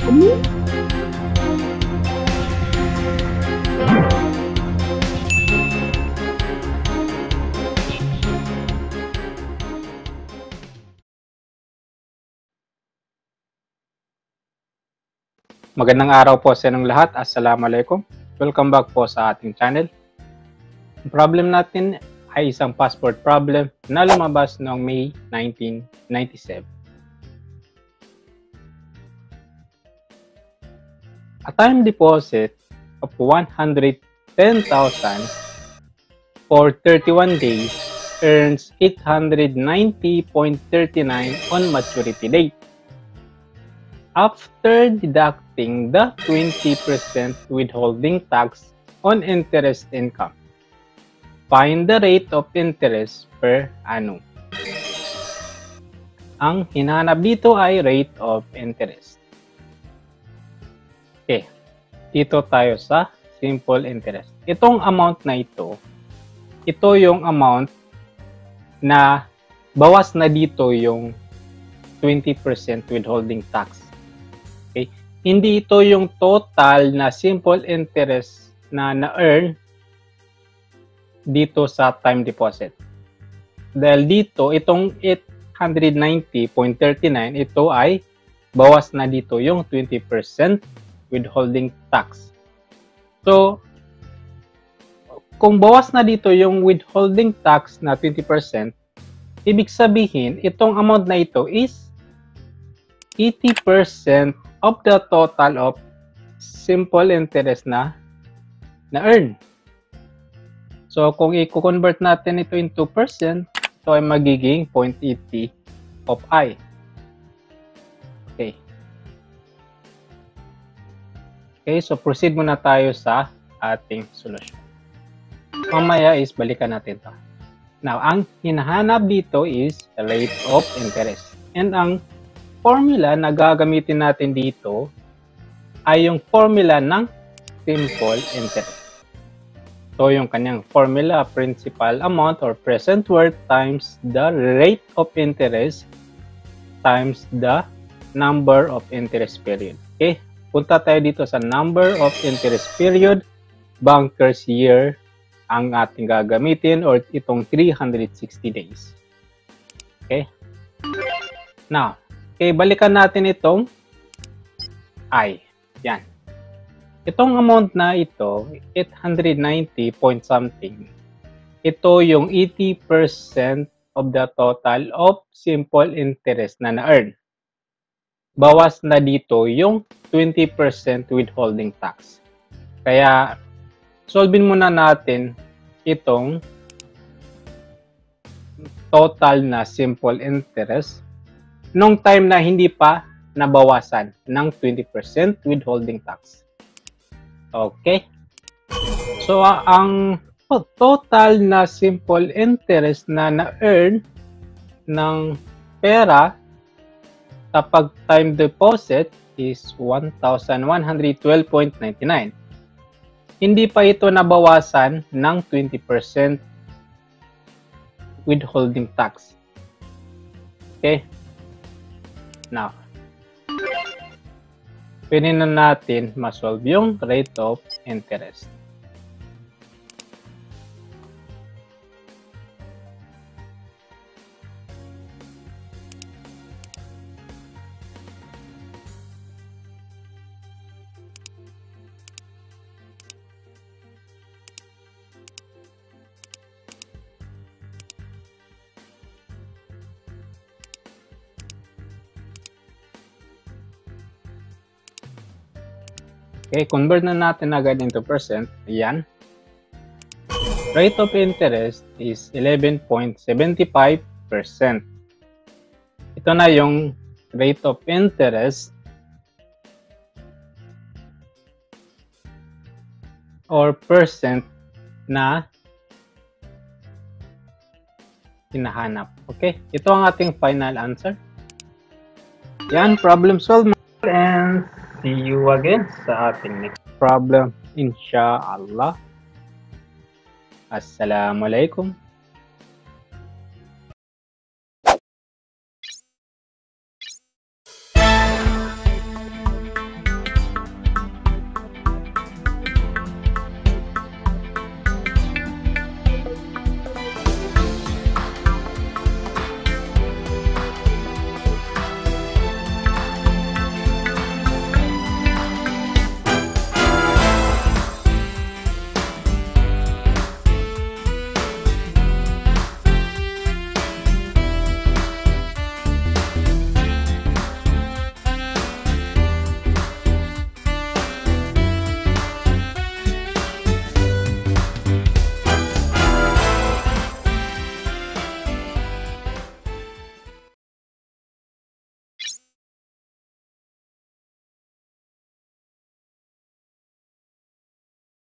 Magandang araw po sa inyong lahat. Assalamualaikum. Welcome back po sa ating channel. Ang problem natin ay isang passport problem na lumabas noong May 1997. A time deposit of 110,000 for 31 days earns 890.39 on maturity date. After deducting the 20% withholding tax on interest income, find the rate of interest per annum. Ang hinahanap dito ay rate of interest. Okay, dito tayo sa simple interest. Itong amount na ito yung amount na bawas na dito yung 20% withholding tax. Okay? Hindi ito yung total na simple interest na na-earn dito sa time deposit. Dahil dito, itong 890.39, ito ay bawas na dito yung 20% withholding tax. So, kung bawas na dito yung withholding tax na 20%, ibig sabihin, itong amount na ito is 80% of the total of simple interest na earn. So, kung i-convert natin ito into percent, ito ay magiging 0.80 of I. Okay. Okay, so proceed muna tayo sa ating solution. Mamaya is balikan natin ito. Now, ang hinahanap dito is the rate of interest. And ang formula na gagamitin natin dito ay yung formula ng simple interest. So, yung kanyang formula, principal amount or present worth times the rate of interest times the number of interest period. Okay? Punta tayo dito sa number of interest period, banker's year ang ating gagamitin or itong 360 days. Okay? Now, okay, balikan natin itong I. Yan. Itong amount na ito, 890 point something, ito yung 80% of the total of simple interest na na-earn. Bawas na dito yung 20% withholding tax. Kaya, solvein muna natin itong total na simple interest nung time na hindi pa nabawasan ng 20% withholding tax. Okay? So, ang total na simple interest na na-earn ng pera kapag time deposit is 1,112.99. Hindi pa ito nabawasan ng 20% withholding tax. Okay? Now, pwede na natin ma-solve yung rate of interest. Okay, convert na natin agad into percent. Ayan. Rate of interest is 11.75%. Ito na yung rate of interest or percent na hinahanap. Okay, ito ang ating final answer. Yan, problem solved. And see you again sa ating next problem, inshallah. Assalamualaikum.